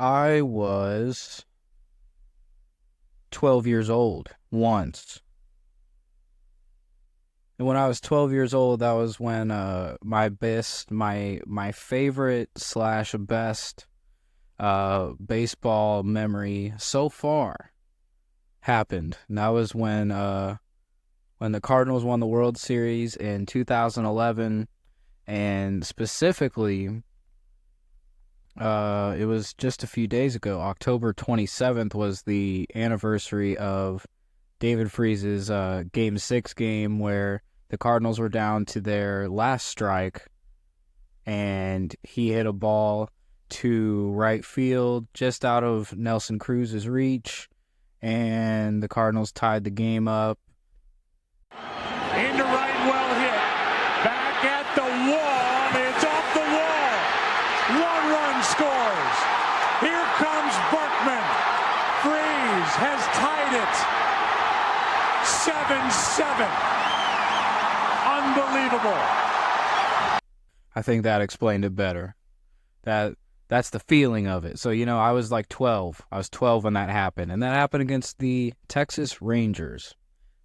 I was 12 years old once. And when I was 12 years old, that was when my favorite slash best baseball memory so far happened. And that was when the Cardinals won the World Series in 2011, and specifically, it was just a few days ago. October 27th was the anniversary of David Freese's Game 6 game where the Cardinals were down to their last strike, and he hit a ball to right field just out of Nelson Cruz's reach, and the Cardinals tied the game up. Into right, well hit. Back at the wall. It's off the wall. 1 run scores. Here comes Berkman. Freese has tied it. 7-7. Unbelievable. I think that explained it better. That's the feeling of it. So, I was like 12. I was 12 when that happened. And that happened against the Texas Rangers.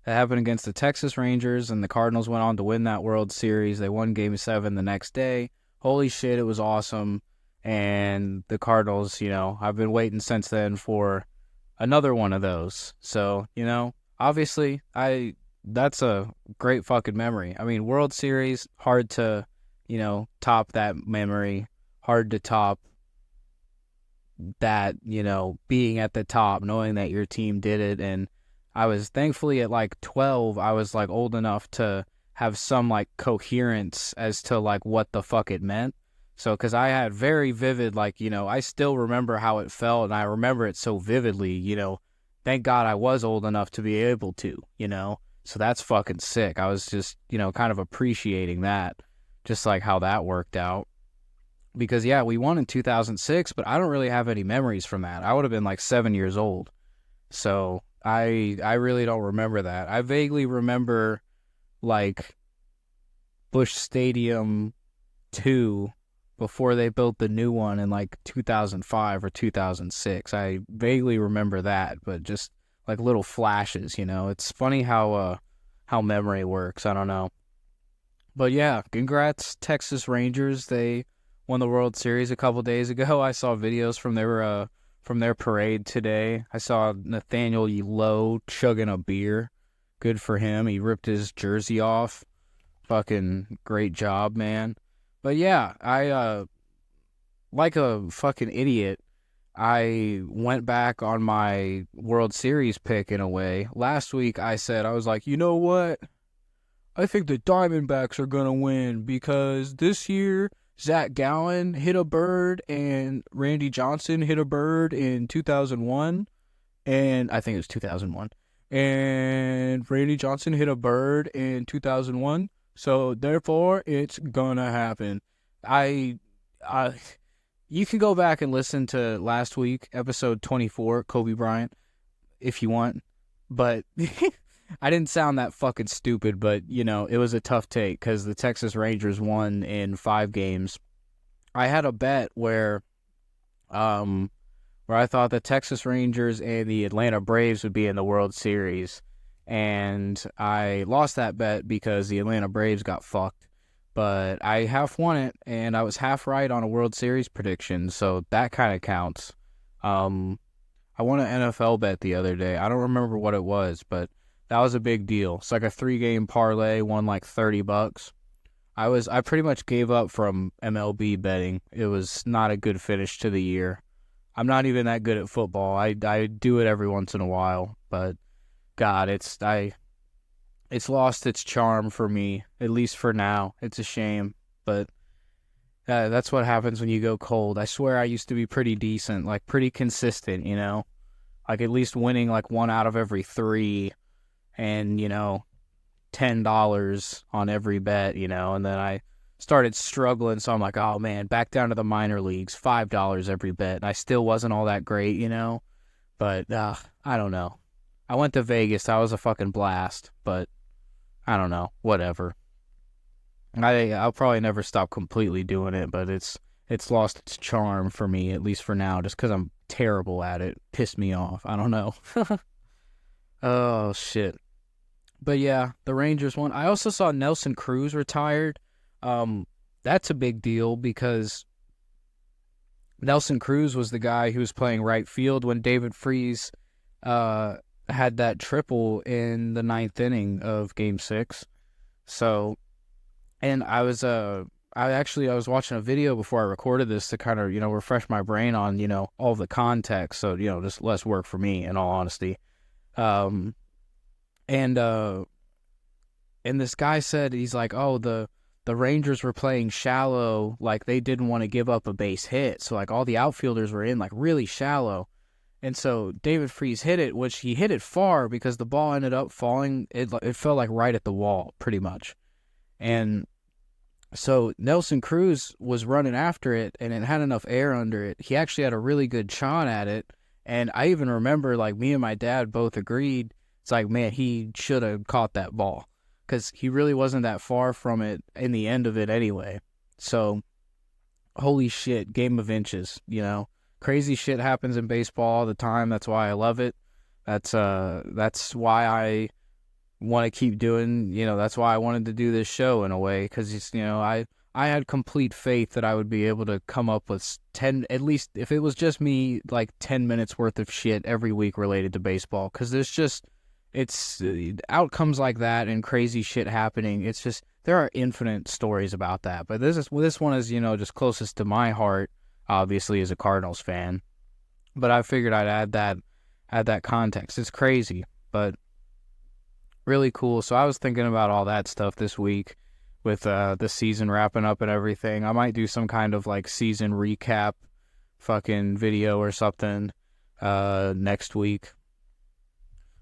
That happened against the Texas Rangers, and the Cardinals went on to win that World Series. They won Game 7 the next day. Holy shit, it was awesome. And the Cardinals, I've been waiting since then for another one of those. So, obviously, that's a great fucking memory. I mean, World Series, hard to, top that memory. Hard to top that, being at the top, knowing that your team did it. And I was thankfully at like 12, I was like old enough to have some like coherence as to like what the fuck it meant. So, because I had very vivid, like, I still remember how it felt, and I remember it so vividly, thank God I was old enough to be able to, so that's fucking sick. I was just, kind of appreciating that, just like how that worked out. Because, yeah, we won in 2006, but I don't really have any memories from that. I would have been like 7 years old. So I really don't remember that. I vaguely remember, like, Busch Stadium 2 before they built the new one in, like, 2005 or 2006. I vaguely remember that, but just, like, little flashes, It's funny how memory works. I don't know. But, yeah, congrats, Texas Rangers. They won the World Series a couple days ago. I saw videos from their parade today. I saw Nathaniel Lowe chugging a beer. Good for him. He ripped his jersey off. Fucking great job, man. But yeah, I, like a fucking idiot, I went back on my World Series pick in a way. Last week I said, I was like, you know what? I think the Diamondbacks are going to win because this year Zach Gallen hit a bird and Randy Johnson hit a bird in 2001. And I think it was 2001. And Randy Johnson hit a bird in 2001. So therefore, it's gonna happen. You can go back and listen to last week, episode 24, Kobe Bryant, if you want. But I didn't sound that fucking stupid, but, it was a tough take because the Texas Rangers won in 5 games. I had a bet where I thought the Texas Rangers and the Atlanta Braves would be in the World Series. And I lost that bet because the Atlanta Braves got fucked. But I half won it, and I was half right on a World Series prediction, so that kind of counts. I won an NFL bet the other day. I don't remember what it was, but that was a big deal. It's like a 3-game parlay, won like $30. I pretty much gave up from MLB betting. It was not a good finish to the year. I'm not even that good at football. I do it every once in a while, but God, it's lost its charm for me, at least for now. It's a shame, but that's what happens when you go cold. I swear I used to be pretty decent, like pretty consistent, like at least winning like 1 out of every 3 and, $10 on every bet, and then I started struggling, so I'm like, oh man, back down to the minor leagues, $5 every bet, and I still wasn't all that great, but I don't know. I went to Vegas, that was a fucking blast, but I don't know, whatever. I'll probably never stop completely doing it, but it's it's lost its charm for me, at least for now, just because I'm terrible at it. Pissed me off. I don't know. Oh, shit. But yeah, the Rangers won. I also saw Nelson Cruz retired. That's a big deal because Nelson Cruz was the guy who was playing right field when David Freese had that triple in the ninth inning of Game 6. So, and I was watching a video before I recorded this to kind of, refresh my brain on, all the context. So, just less work for me, in all honesty. And this guy said, he's like, oh, the Rangers were playing shallow, like they didn't want to give up a base hit. So like all the outfielders were in like really shallow. And so David Freese hit it, which he hit it far because the ball ended up falling. It fell like right at the wall pretty much. And so Nelson Cruz was running after it and it had enough air under it. He actually had a really good shot at it. And I even remember like me and my dad both agreed. It's like, man, he should have caught that ball. Because he really wasn't that far from it in the end of it anyway. So, holy shit, game of inches, Crazy shit happens in baseball all the time. That's why I love it. That's why I want to keep doing, that's why I wanted to do this show in a way. Because, I had complete faith that I would be able to come up with 10, at least if it was just me, like 10 minutes worth of shit every week related to baseball. Because there's just... It's outcomes like that and crazy shit happening. It's just, there are infinite stories about that. But this one is, just closest to my heart, obviously, as a Cardinals fan. But I figured I'd add that context. It's crazy, but really cool. So I was thinking about all that stuff this week with the season wrapping up and everything. I might do some kind of like season recap fucking video or something next week.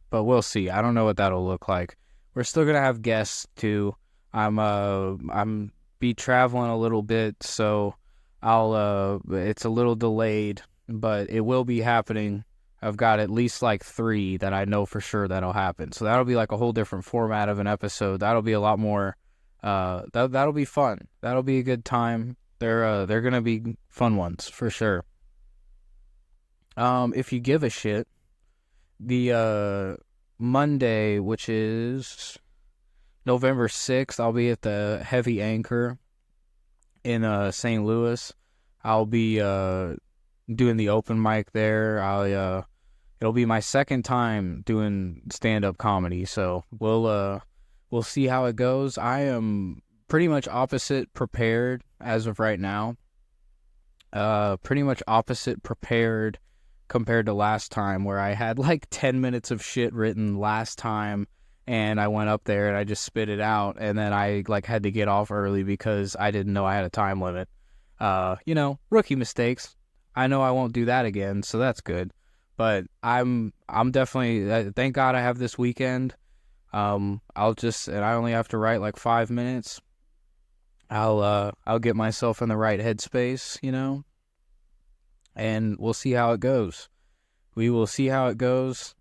But we'll see. I don't know what that'll look like. We're still gonna have guests too. I'm be traveling a little bit, so it's a little delayed, but it will be happening. I've got at least like 3 that I know for sure that'll happen. So that'll be like a whole different format of an episode. That'll be a lot more. That'll be fun. That'll be a good time. They're gonna be fun ones for sure. If you give a shit. The Monday, which is November 6th, I'll be at the Heavy Anchor in St. Louis. I'll be doing the open mic there. It'll be my second time doing stand-up comedy, so we'll see how it goes. I am pretty much opposite prepared as of right now. Pretty much opposite prepared compared to last time, where I had like 10 minutes of shit written last time and I went up there and I just spit it out, and then I like had to get off early because I didn't know I had a time limit. Rookie mistakes. I know I won't do that again, so that's good. But I'm definitely, thank God I have this weekend. And I only have to write like 5 minutes. I'll get myself in the right headspace, and we'll see how it goes. We will see how it goes.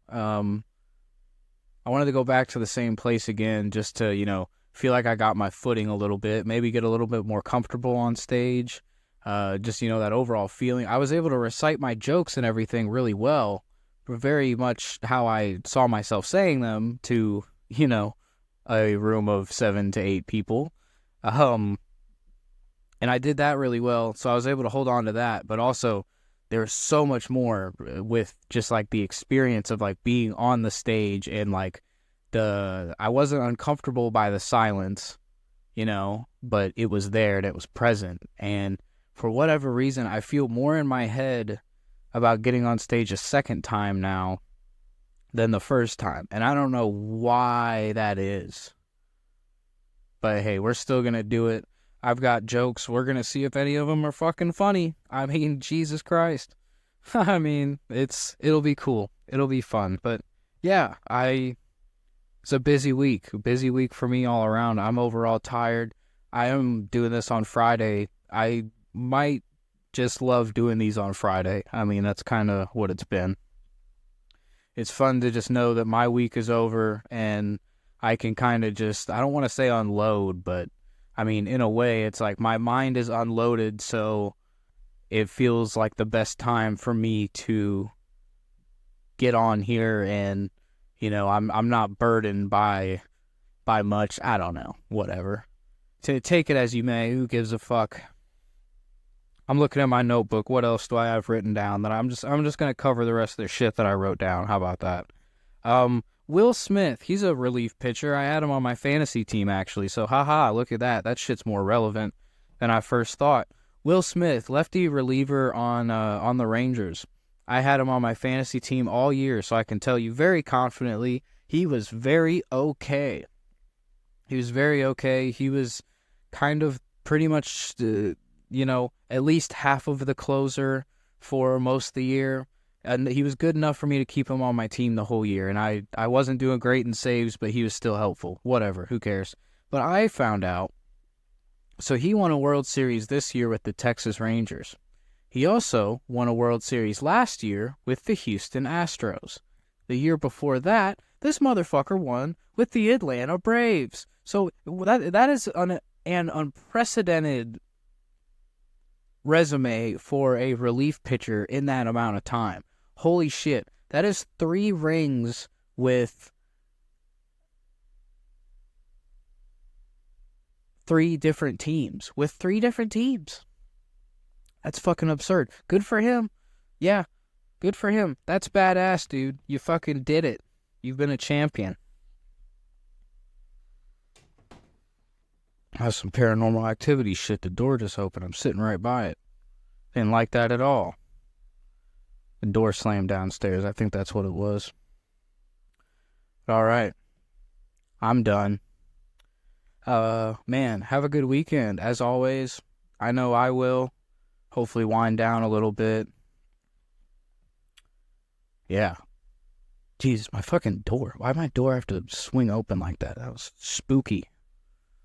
I wanted to go back to the same place again just to, feel like I got my footing a little bit, maybe get a little bit more comfortable on stage. Just, that overall feeling. I was able to recite my jokes and everything really well, very much how I saw myself saying them to, a room of 7 to 8 people. And I did that really well, so I was able to hold on to that, but also there's so much more with just like the experience of like being on the stage and like I wasn't uncomfortable by the silence, but it was there and it was present. And for whatever reason, I feel more in my head about getting on stage a second time now than the first time. And I don't know why that is. But hey, we're still going to do it. I've got jokes. We're going to see if any of them are fucking funny. I mean, Jesus Christ. I mean, it'll be cool. It'll be fun. But yeah, it's a busy week. A busy week for me all around. I'm overall tired. I am doing this on Friday. I might just love doing these on Friday. I mean, that's kind of what it's been. It's fun to just know that my week is over and I can kind of just, I don't want to say unload, but I mean, in a way, it's like my mind is unloaded, so it feels like the best time for me to get on here, and I'm not burdened by much. I don't know, whatever. To take it as you may. Who gives a fuck? I'm looking at my notebook. What else do I have written down? That I'm just gonna cover the rest of the shit that I wrote down. How about that? Will Smith, he's a relief pitcher. I had him on my fantasy team, actually. So, haha, look at that. That shit's more relevant than I first thought. Will Smith, lefty reliever on the Rangers. I had him on my fantasy team all year, so I can tell you very confidently he was very okay. He was very okay. He was kind of pretty much, at least half of the closer for most of the year. And he was good enough for me to keep him on my team the whole year. And I wasn't doing great in saves, but he was still helpful. Whatever, who cares? But I found out, so he won a World Series this year with the Texas Rangers. He also won a World Series last year with the Houston Astros. The year before that, this motherfucker won with the Atlanta Braves. So that is an unprecedented resume for a relief pitcher in that amount of time. Holy shit. That is 3 rings with 3 different teams. That's fucking absurd. Good for him. Yeah, good for him. That's badass, dude. You fucking did it. You've been a champion. That's some paranormal activity shit. The door just opened. I'm sitting right by it. Didn't like that at all. The door slammed downstairs. I think that's what it was. All right. I'm done. Man, have a good weekend. As always, I know I will. Hopefully wind down a little bit. Yeah. Jesus, my fucking door. Why my door have to swing open like that? That was spooky.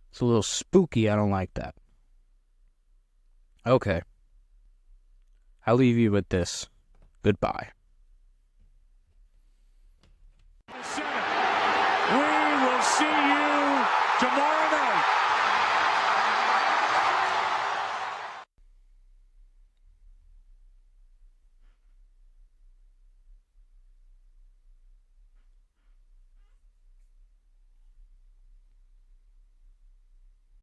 It's a little spooky. I don't like that. Okay. I'll leave you with this. Goodbye.